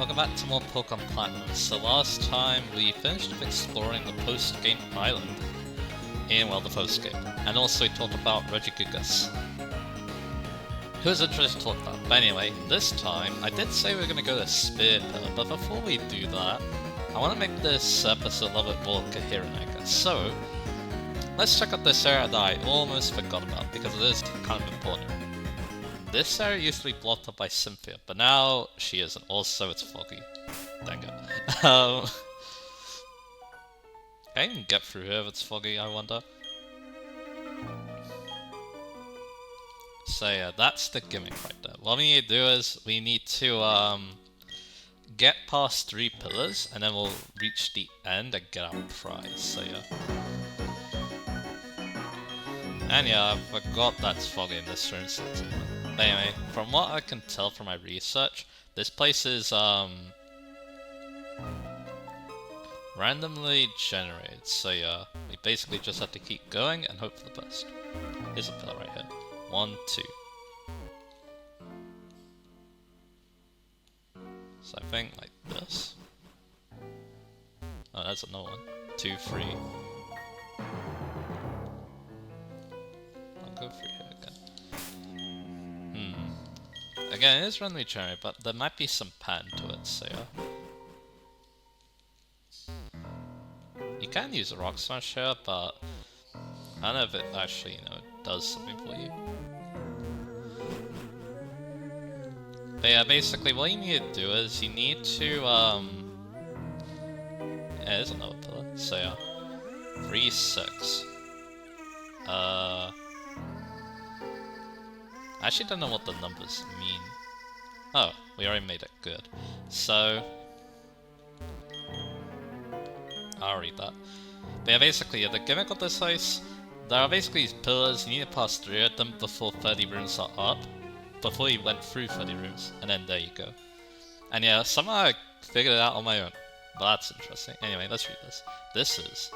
welcome back to more Pokemon Platinum. So last time we finished exploring the post-game island in, well, the post-game. And also we talked about Regigigas. Who's interested to talk about? But anyway, this time, I did say we were going to go to Spear Pillar, but before we do that, I want to make this episode a little bit more coherent, I guess. So, let's check out this area that I almost forgot about, because it is kind of important. This area used to be blocked up by Cynthia, but now she isn't. Also, it's foggy. Dang it. I can get through here if it's foggy, I wonder. So yeah, that's the gimmick right there. What we need to do is, we need to get past 3 pillars, and then we'll reach the end and get our prize, so yeah. And yeah, I forgot that's foggy in this room. But anyway, from what I can tell from my research, this place is randomly generated. So yeah, we basically just have to keep going and hope for the best. Here's a pillar right here. 1, 2. So I think like this. Oh, that's another one. 2, 3. I'll go through here again. Again, it is randomly generated, but there might be some pattern to it, so yeah. You can use a Rock Smash here, but I don't know if it actually, does something for you. But yeah, basically what you need to do is you need to, yeah, there's another pillar, so yeah. 3, 6. I actually don't know what the numbers mean. Oh, we already made it, good. So, I'll read that. But yeah, basically, yeah, the gimmick of this place, there are basically these pillars, you need to pass 3 of them before 30 rooms are up. Before you went through 30 rooms, and then there you go. And yeah, somehow I figured it out on my own. But that's interesting. Anyway, let's read this. This is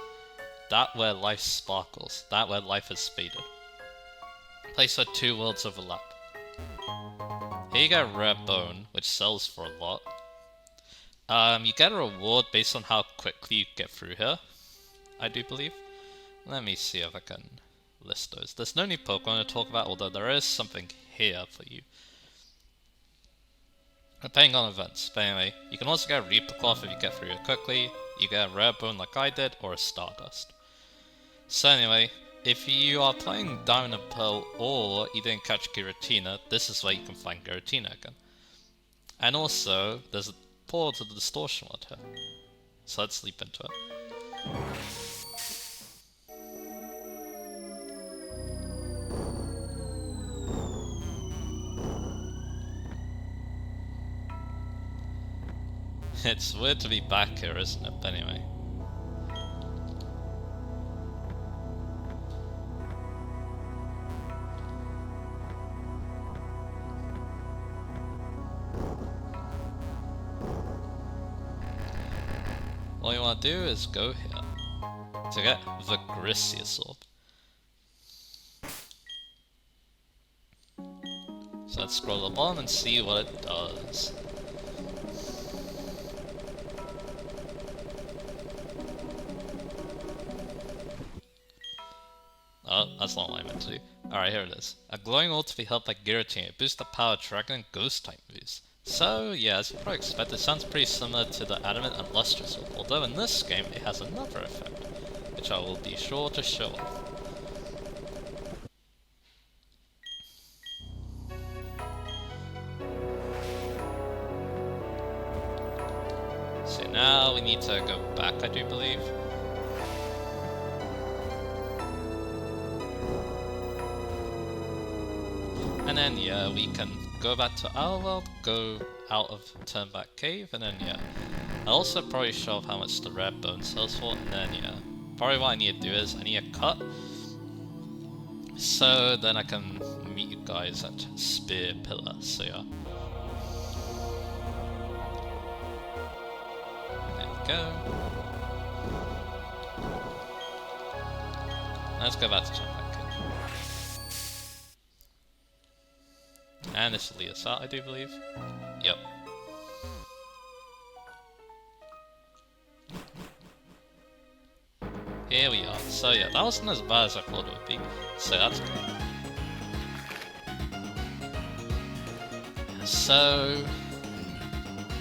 that where life sparkles, that where life is faded. Place where 2 worlds overlap. Here you get a rare bone, which sells for a lot. You get a reward based on how quickly you get through here, I do believe. Let me see if I can list those. There's no new Pokemon to talk about, although there is something here for you. Depending on events. But anyway, you can also get a Reaper Cloth if you get through it quickly. You get a rare bone like I did, or a Stardust. So anyway, if you are playing Diamond and Pearl or you didn't catch Giratina, this is where you can find Giratina again. And also, there's a portal to the Distortion World here. So let's leap into it. It's weird to be back here, isn't it? But anyway. All you want to do is go here to get the Grisius Orb. So let's scroll the bottom and see what it does. Oh, that's not what I meant to do. Alright, here it is. A glowing orb to be held by Giratina. Boosts the power of Dragon and Ghost type moves. So, yeah, as you probably expect, it sounds pretty similar to the Adamant and Lustrous Orb, although in this game it has another effect, which I will be sure to show off. So now we need to go back, I do believe. And then, yeah, we can go back to our world, go out of Turnback Cave, and then, yeah. I'll also probably show off how much the rare bone sells for, and then, yeah. Probably what I need to do is, I need a cut. So, then I can meet you guys at Spear Pillar, so yeah. There we go. Let's go back to Turnback Cave. And this will lead us out, I do believe. Yep. here we are. So yeah, that wasn't as bad as I thought it would be. So that's good. So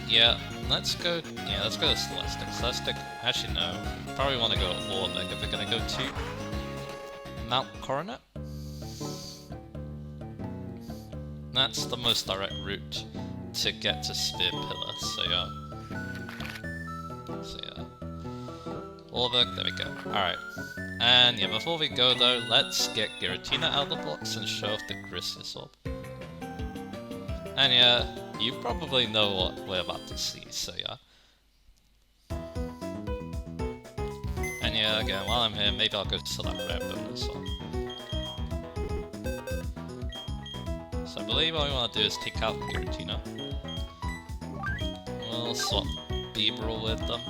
yeah, let's go. Yeah, let's go to Celestic. Celestic. Actually, no. Probably want to go to Orvik if we're gonna go to Mount Coronet. That's the most direct route to get to Spear Pillar. So yeah. Orvik, there we go. Alright. And yeah, before we go though, let's get Giratina out of the box and show off the Grisius Orb. And yeah, you probably know what we're about to see, so yeah. And yeah, again, while I'm here, maybe I'll go to that rare bone as well. So I believe what we want to do is take out Giratina. We'll swap Beebrel with them.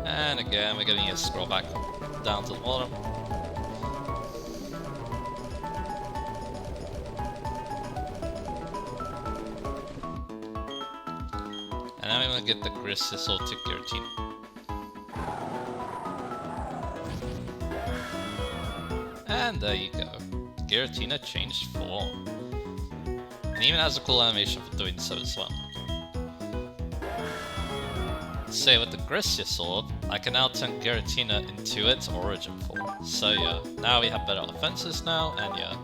And again, we're gonna need to scroll back down to the bottom. And now we want to get the Grisius Orb to Giratina. And there you go. Giratina changed form. And even has a cool animation for doing so as well. So with the Grisius Orb, I can now turn Giratina into its origin form. So yeah, now we have better defenses now, and yeah,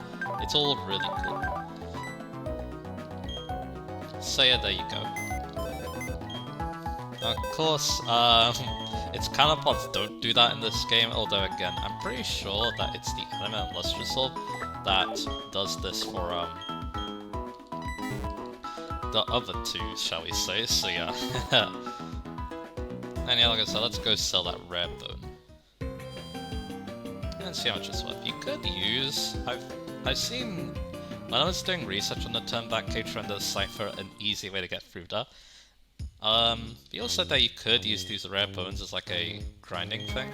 it's all really cool. So yeah, there you go. Of course, it's kind of pods don't do that in this game, although again, I'm pretty sure that it's the Element Lustrous Orb that does this for the other two, shall we say, so yeah. And yeah, like I said, let's go sell that rare bone. And see how much it's worth. You could use... I've seen... When I was doing research on the Turnback K-Trend Cypher, an easy way to get through that. He also said that you could use these rare bones as like a grinding thing.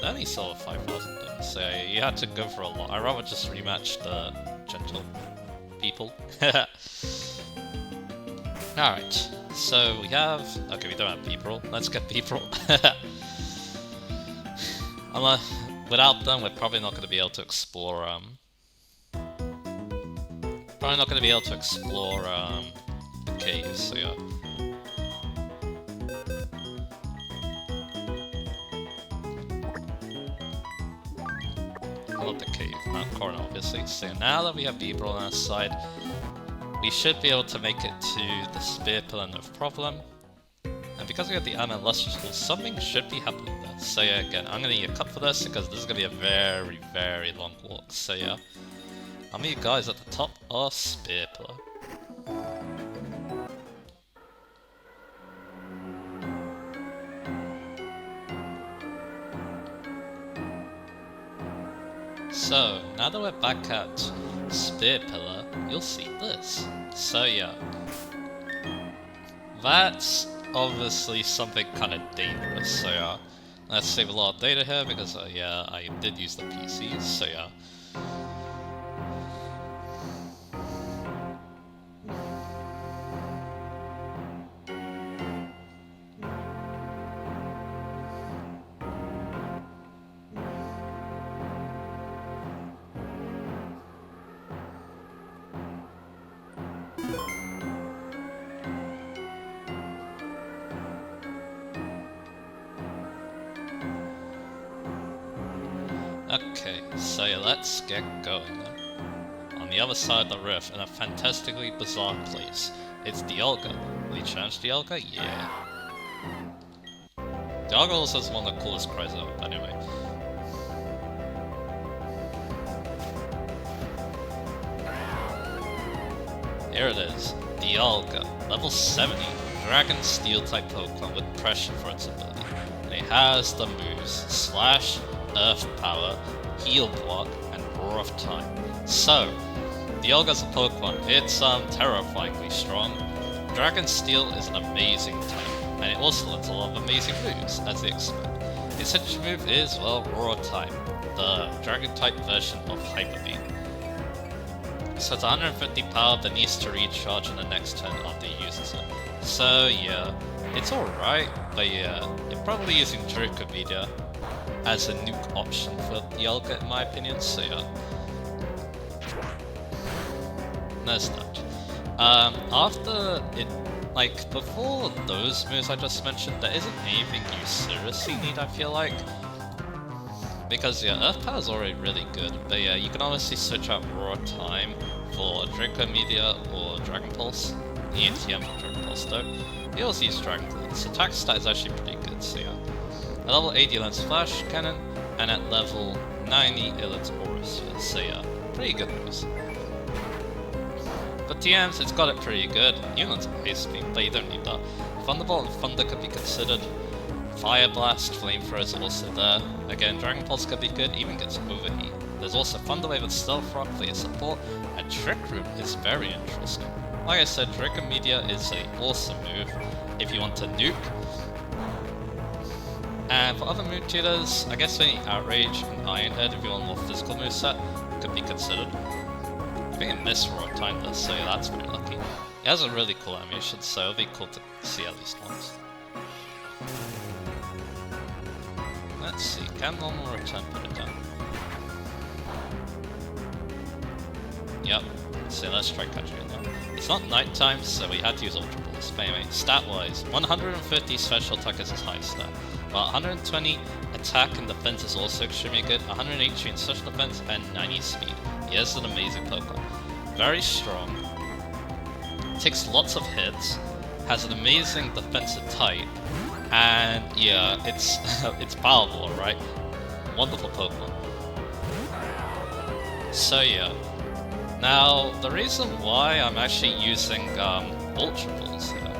They only sold 5,000 though, so you had to go for a lot. I'd rather just rematch the gentle people. Alright. So we have... Okay, we don't have Beebrel. Let's get Beebrel. Without them, we're probably not going to be able to explore... Probably not going to be able to explore the caves, so yeah. I love the cave, Mount Coronet obviously. So now that we have Beebrel on our side, we should be able to make it to the Spear Pillar no problem. And because we have the Element Lustrous Orb, something should be happening there. So yeah, again, I'm going to need a cup for this because this is going to be a very, very long walk. So yeah, I'll meet you guys at the top of Spear Pillar. So, now that we're back at Spear Pillar, you'll see this. So yeah, that's obviously something kind of dangerous, so yeah, let's save a lot of data here because yeah, I did use the PCs, so yeah. Okay, so yeah, let's get going then. On the other side of the rift, in a fantastically bizarre place, it's Dialga. Will you challenge Dialga? Yeah. Dialga also has one of the coolest cries ever, but anyway. Here it is, Dialga, level 70, Dragon Steel type Pokemon with pressure for its ability. And it has the moves Slash, Earth Power, Heal Block, and Roar of Time. So, Dialga's a Pokemon, it's terrifyingly strong. Dragon Steel is an amazing type, and it also has a lot of amazing moves, as they expect. Its signature move is, well, Roar of Time, the Dragon type version of Hyper Beam. So it's 150 power that needs to recharge in the next turn after he uses it. So yeah, it's alright, but yeah, you're probably using Dracomedia as a nuke option for Dialga in my opinion, so yeah. There's that. After it, like, before those moves I just mentioned, there isn't anything you seriously need, I feel like. Because yeah, Earth Power is already really good, but yeah, you can honestly switch out Raw Time for Dracomedia or Dragon Pulse. The ATM for Dragon Pulse though. You also use Dragon Pulse. Attack stat is actually pretty good, so yeah. At level 80 Lens Flash Cannon, and at level 90 it lets Aura Sphere, so yeah, pretty good moves. But TMs, it's got it pretty good, even on Ice Beam, but you don't need that. Thunderbolt and Thunder could be considered. Fire Blast, Flamethrower is also there. Again, Dragon Pulse could be good, even gets Overheat. There's also Thunder Wave and Stealth Rock for your support, and Trick Room is very interesting. Like I said, Dracomedia is an awesome move if you want to nuke. And for other move tutors, I guess maybe Outrage and Iron Head if you want a more physical moveset could be considered. I think it missed Raw Time though, so yeah, that's very lucky. It has a really cool animation, so it'll be cool to see at least once. Let's see, can normal return put it down? Yep, so let's try catching it now. It's not nighttime, so we had to use Ultra Balls. But anyway, stat-wise, 150 special attack is his high stat. But 120 attack and defense is also extremely good, 180 in special defense, and 90 speed. He is an amazing Pokemon. Very strong, takes lots of hits, has an amazing defensive type, and yeah, it's it's powerful, right? Wonderful Pokemon. So yeah. Now, the reason why I'm actually using Ultra Balls here,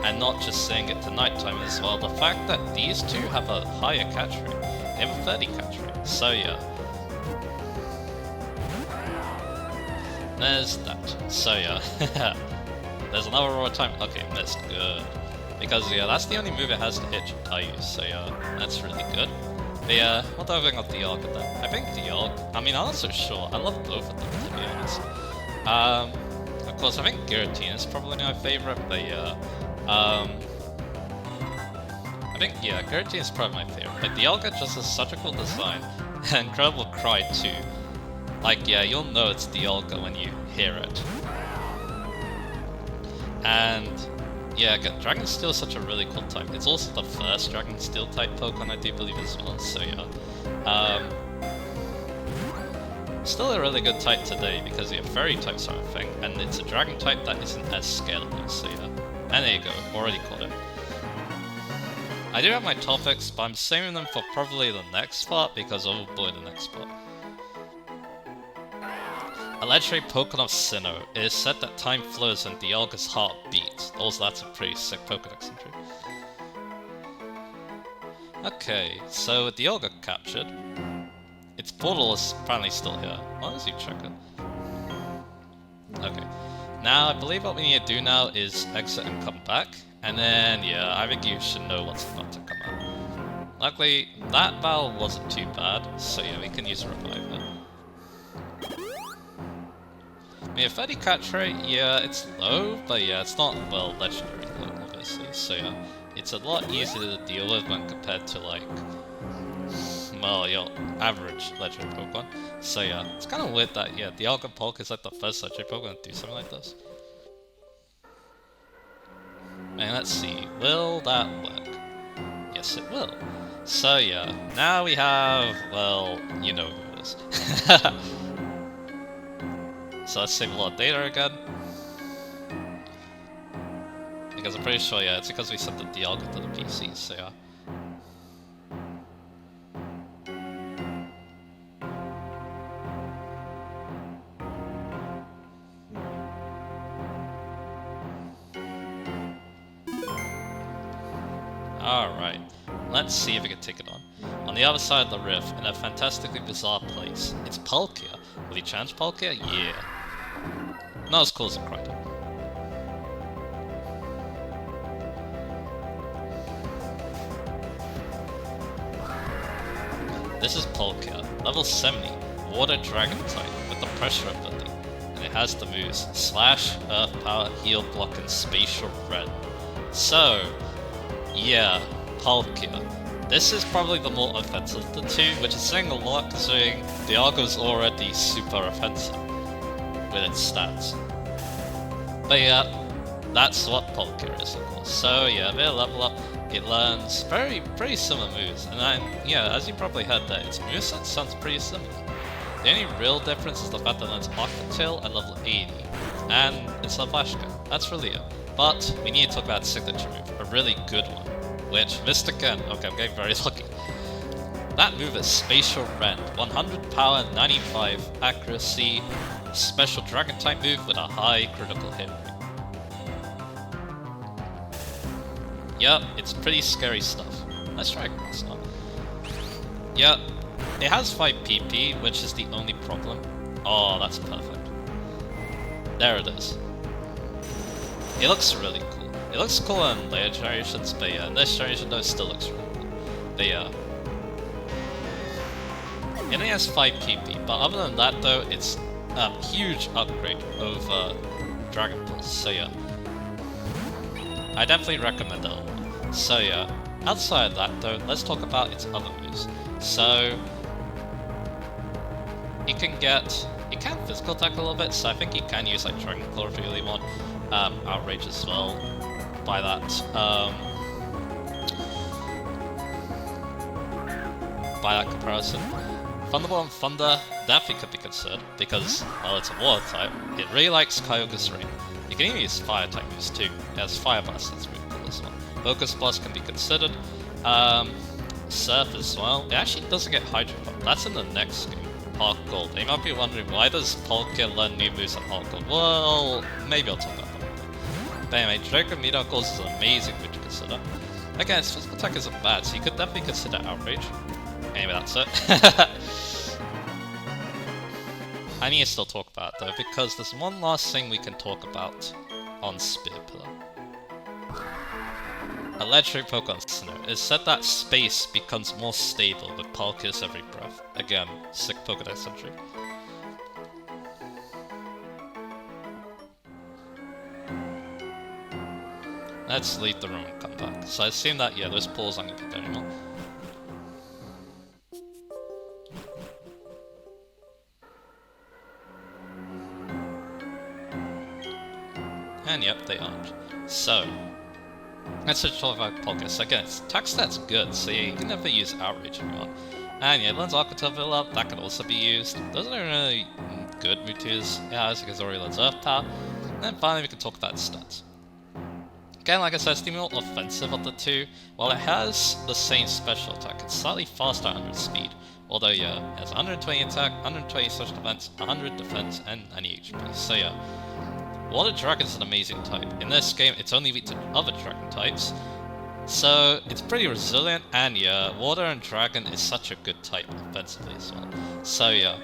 and not just saying it to nighttime as well, the fact that these two have a higher catch rate. They have a 30 catch rate, so yeah. There's that. So yeah. There's another Raw Time. Okay, missed. Good. Because yeah, that's the only move it has to hit Jotaiyu, so yeah, that's really good. But yeah, what do I think of Dialga then? I think Dialga, I mean, I'm not so sure. I love both of them, to be honest. Of course, I think Giratina is probably my favorite, but yeah. I think, yeah, Giratina is probably my favorite, but Dialga just has such a cool design. Incredible Cry too. Like, yeah, you'll know it's Dialga when you hear it. And yeah, again, Dragon Steel is such a really cool type. It's also the first Dragon Steel type Pokemon, I do believe, as well, so yeah. Still a really good type today, because yeah, Fairy types are a thing, and it's a Dragon type that isn't as scalable, so yeah. And there you go, already caught it. I do have my topics, but I'm saving them for probably the next part, because oh boy, the next part. A legendary Pokemon Sinnoh. It is said that time flows when Dialga's heart beats. Also, that's a pretty sick Pokedex entry. Okay, so with Dialga captured, its portal is apparently still here. Why don't you check it? Okay. Now, I believe what we need to do now is exit and come back. And then, yeah, I think you should know what's about to come out. Luckily, that battle wasn't too bad, so yeah, we can use a revive now. I mean, 30 catch rate, yeah, it's low, but yeah, it's not, well, legendary low, obviously, so yeah, it's a lot easier to deal with when compared to, like, well, your average legendary Pokemon, so yeah, it's kind of weird that, yeah, Dialga Polk is like the first legendary Pokemon to do something like this. And let's see, will that work? Yes, it will. So yeah, now we have, well, you know who it is. So let's save a lot of data again. Because I'm pretty sure, yeah, it's because we sent the Dialga to the PC, so yeah. Alright, let's see if we can take it on. On the other side of the rift, in a fantastically bizarre place, it's Palkia. Will he challenge Palkia? Yeah. Not as cool as a Cryto. This is Palkia, level 70, Water Dragon type, with the Pressure ability. and it has the moves Slash, Earth Power, Heal, Block, and Spatial Rend. So, yeah, Palkia. This is probably the more offensive of the two, which is saying a lot considering Dialga's already super offensive with its stats. But yeah, that's what Palkia is, of course. So yeah, they level up, it learns pretty similar moves, and then, yeah, as you probably heard there, its moveset sounds pretty similar. The only real difference is the fact that it learns Aqua Tail at level 80, and it's a Flashgun. That's really it. But we need to talk about its signature move, a really good one. Which, missed again. Okay, I'm getting very lucky. That move is Spatial Rend. 100 power, 95 accuracy, special dragon type move with a high critical hit rate. Yep, it's pretty scary stuff. Let's try Grass now. Yep, it has 5 PP, which is the only problem. Oh, that's perfect. There it is. It looks really cool. It looks cool in later generations, but yeah, in this generation though, it still looks really cool. But yeah. It only has 5 PP, but other than that though, it's a huge upgrade over Dragon Pulse, so yeah. I definitely recommend it a lot. So yeah, outside of that though, let's talk about its other moves. So, it can physical attack a little bit, so I think you can use like Dragon Claw if you really want. Outrage as well. By that comparison. Thunderbolt and Thunder definitely could be considered, because, well, it's a water type. It really likes Kyogre's Rain. You can even use fire type moves too. It has Fire Blast, that's really cool as well. Focus Blast can be considered. Surf as well. It actually doesn't get Hydro Pump. That's in the next game, Heart Gold. You might be wondering, why does Palkia learn new moves at Heart Gold? Well, maybe I'll talk about that. But anyway, Draco Meteor Course is an amazing move to consider. Again, its physical attack isn't bad, so you could definitely consider Outrage. Anyway, that's it. I need to still talk about it though, because there's one last thing we can talk about on Spear Pillar. Electric Pokemon Sinnoh. It's said that space becomes more stable with Palkia's every breath. Again, sick Pokedex entry. Let's leave the room and come back. So I assume that, yeah, those pools aren't going to be there anymore. And yep, they aren't. So, let's switch to about Palkia. So again, its attack stat's good, so yeah, you can never use Outrage if you want. And yeah, it learns Aqua Tail Fill Up, that can also be used. Those are really good Mewtwo's it has, because it already learns Earth Power. And then finally we can talk about its stats. Again, like I said, it's the more offensive of the two. While it has the same special attack, it's slightly faster at 100 speed. Although, yeah, it has 120 attack, 120 social defense, 100 defense, and 90 HP. So yeah, Water Dragon is an amazing type. In this game, it's only weak to other dragon types. So, it's pretty resilient, and yeah, Water and Dragon is such a good type offensively as well. So yeah,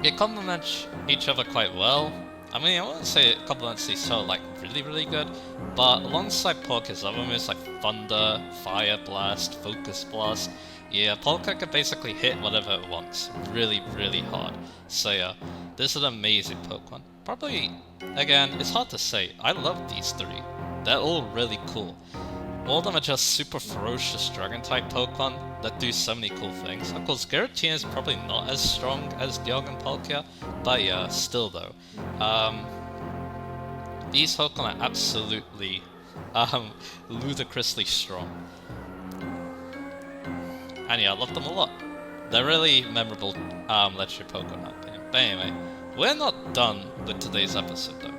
it complements each other quite well. I mean, I wouldn't say it complements each other like really good, but alongside Palkia's other moves like Thunder, Fire Blast, Focus Blast, yeah, Palkia can basically hit whatever it wants really hard. So yeah, this is an amazing Pokemon. Probably, again, it's hard to say. I love these three. They're all really cool. All of them are just super ferocious Dragon-type Pokemon that do so many cool things. Of course, Giratina is probably not as strong as Dialga and Palkia, but yeah, still though. These Pokemon are absolutely ludicrously strong. And yeah, I love them a lot. They're really memorable legendary Pokemon in my opinion. But anyway, we're not done with today's episode though.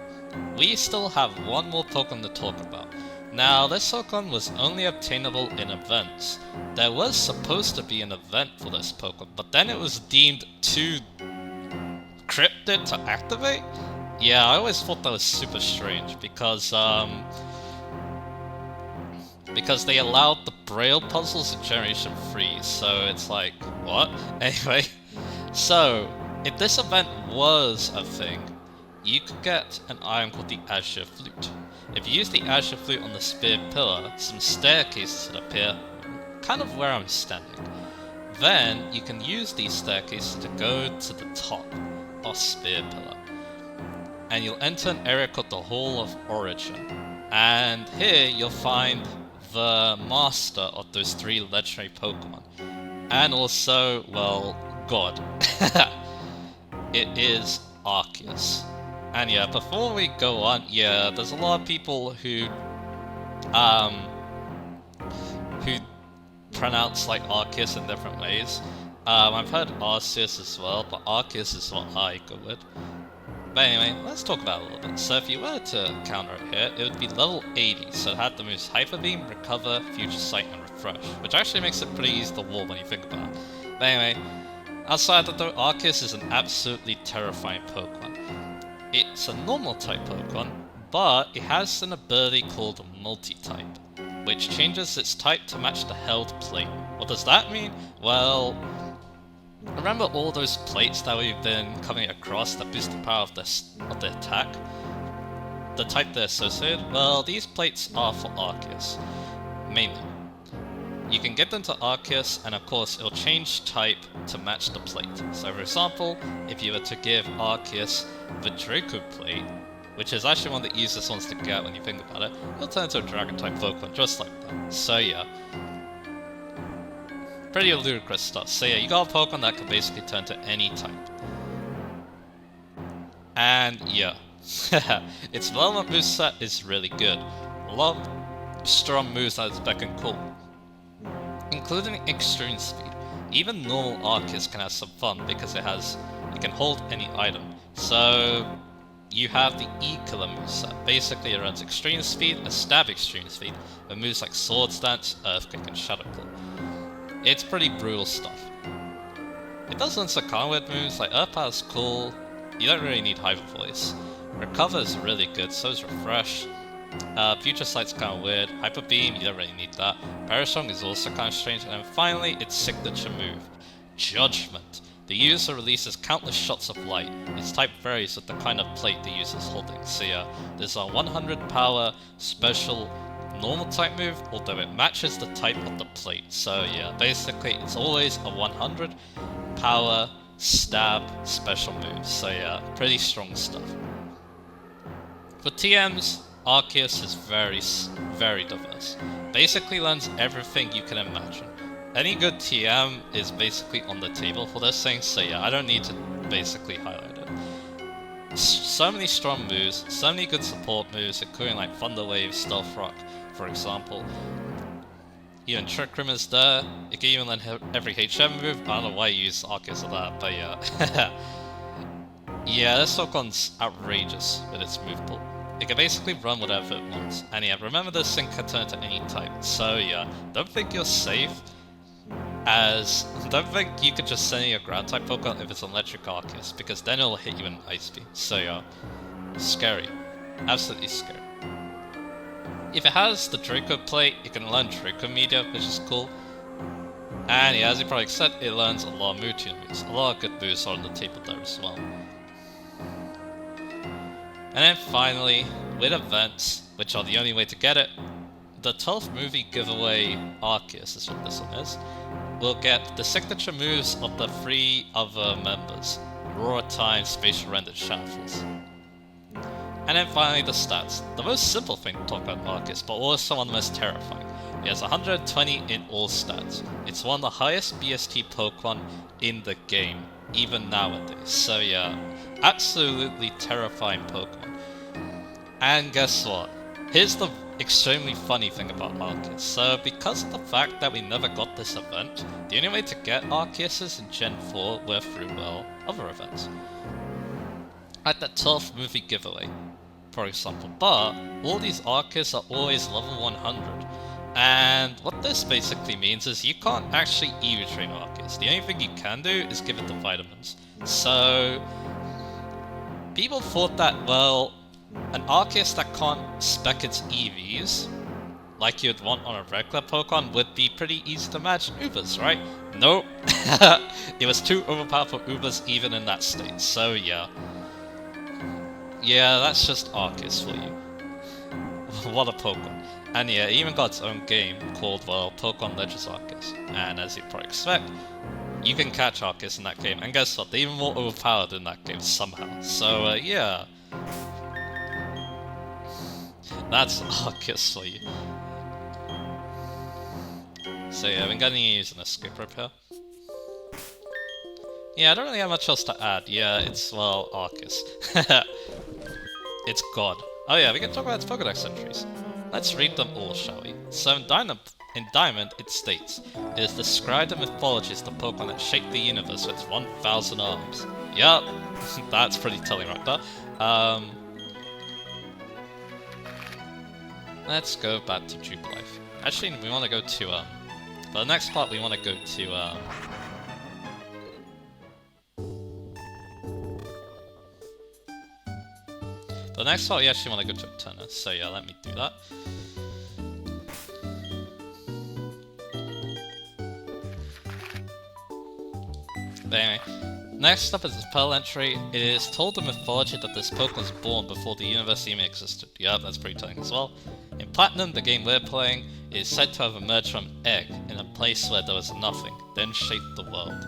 We still have one more Pokemon to talk about. Now, this Pokemon was only obtainable in events. There was supposed to be an event for this Pokemon, but then it was deemed too cryptid to activate? Yeah, I always thought that was super strange, because they allowed the Braille puzzles in Generation 3, so it's like, what? Anyway, so, if this event was a thing, you could get an item called the Azure Flute. If you use the Azure Flute on the Spear Pillar, some staircases will appear, kind of where I'm standing. Then, you can use these staircases to go to the top of Spear Pillar. and you'll enter an area called the Hall of Origin. And here you'll find the master of those 3 legendary Pokemon. And also, well, God. It is Arceus. And yeah, before we go on, yeah, there's a lot of people who pronounce like Arceus in different ways. I've heard Arceus as well, but Arceus is what I go with. But anyway, let's talk about it a little bit. So if you were to counter it here, it would be level 80, so it had the moves Hyper Beam, Recover, Future Sight, and Refresh, which actually makes it pretty easy to wall when you think about it. But anyway, outside of that though, Arceus is an absolutely terrifying Pokemon. It's a normal type Pokemon, but it has an ability called Multi-Type, which changes its type to match the held plate. What does that mean? Well, remember all those plates that we've been coming across that boost the power of the attack? The type they're associated? Well, these plates are for Arceus, mainly. You can get them to Arceus, and of course it'll change type to match the plate. So for example, if you were to give Arceus the Draco plate, which is actually one of the easiest ones to get when you think about it, it'll turn into a Dragon-type Pokemon just like that. So yeah. Pretty ludicrous stuff. So yeah, you got a Pokemon that can basically turn to any type. And yeah. Its development moveset is really good. A lot of strong moves that it's back and cool, including Extreme Speed. Even normal Arceus can have some fun because it can hold any item. So you have the E-Killer moveset. Basically it runs Extreme Speed, a Stab Extreme Speed, with moves like Swords Dance, Earthquake, and Shadow Claw. It's pretty brutal stuff. It does run some kind of weird moves, like Earth Power's cool, you don't really need Hyper Voice. Recover is really good, so is Refresh. Future Sight's kind of weird. Hyper Beam, you don't really need that. Parasong is also kind of strange. And then finally, its signature move, Judgment. The user releases countless shots of light. Its type varies with the kind of plate the user is holding. So yeah, there's a 100 power special normal type move, although it matches the type of the plate. So yeah, basically it's always a 100 power stab special move. So yeah, pretty strong stuff. For TMs, Arceus is very diverse. Basically learns everything you can imagine. Any good TM is basically on the table for this thing, so yeah, I don't need to basically highlight it. So many strong moves, so many good support moves, including like Thunder Wave, Stealth Rock, for example. Even Trick Room is there. It can even learn every HM move. I don't know why you use Arceus for that, but yeah. Yeah, this Pokemon's outrageous with its move pool. It can basically run whatever it wants. And yeah, remember this thing can turn to any type. So yeah, don't think you're safe. Don't think you could just send your ground type Pokemon if it's an electric Arceus, because then it'll hit you in Ice Beam. So yeah, scary. Absolutely scary. If it has the Draco plate, it can learn Draco Media, which is cool. And yeah, as you probably said, it learns a lot of Mewtwo moves. A lot of good moves are on the table there as well. And then finally, with events, which are the only way to get it, the 12th movie giveaway Arceus is what this one is. We'll get the signature moves of the 3 other members, Aurora Time, Spatial Rendered Shuffles. And then finally the stats. The most simple thing to talk about Arceus, but also one of the most terrifying. It has 120 in all stats. It's one of the highest BST Pokemon in the game, even nowadays. So yeah, absolutely terrifying Pokemon. And guess what? Here's the extremely funny thing about Arceus. So because of the fact that we never got this event, the only way to get Arceuses in Gen 4 were through, well, other events. At the 12th movie giveaway, for example. But all these Arceus are always level 100. And what this basically means is you can't actually EV train Arceus. The only thing you can do is give it the vitamins. So people thought that, well, an Arceus that can't spec its EVs, like you'd want on a regular Pokemon, would be pretty easy to match Ubers, right? Nope. It was too overpowered for Ubers even in that state, so yeah. Yeah, that's just Arceus for you. What a Pokemon. And yeah, it even got its own game called, well, Pokemon Legends Arceus. And as you'd probably expect, you can catch Arceus in that game, and guess what? They're even more overpowered in that game somehow. So yeah. That's Arceus for you. So yeah, we're gonna use an escape rope here. Yeah, I don't really have much else to add. Yeah, it's, well, Arceus. It's God. Oh yeah, we can talk about its Pokédex entries. Let's read them all, shall we? So in Diamond, it states, it is described in mythology as the Pokemon that shaped the universe with its 1,000 arms. Yup, that's pretty telling right there. Let's go back to Jubilife. Actually, we want to go to, for the next part, we want to go to, the next part, we actually want to go to Eterna, so yeah, let me do that. But anyway, next up is this Pearl entry. It is told in mythology that this Pokemon was born before the universe even existed. Yeah, that's pretty telling as well. In Platinum, the game we're playing, it is said to have emerged from an egg in a place where there was nothing, then shaped the world.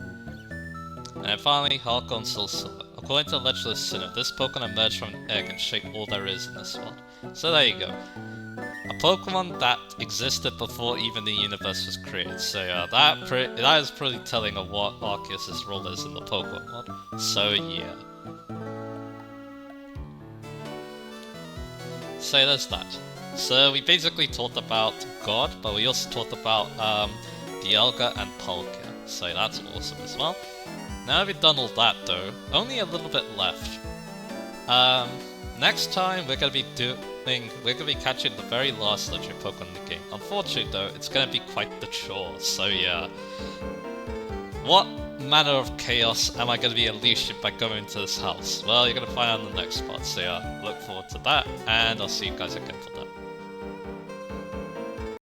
And then finally, Heart Gold Soul Silver. According to the Legend of Sinnoh, this Pokemon emerged from an egg and shaped all there is in this world. So there you go. A Pokemon that existed before even the universe was created. So yeah, that is pretty telling of what Arceus' role is in the Pokemon world. So yeah. So there's that. So we basically talked about God, but we also talked about Dialga and Palkia. So that's awesome as well. Now that we've done all that though, only a little bit left. Next time we're gonna be catching the very last legendary Pokemon in the game. Unfortunately though, it's gonna be quite the chore, so yeah. What manner of chaos am I gonna be unleashing by going into this house? Well, you're gonna find out in the next part, so yeah, look forward to that, and I'll see you guys again for that.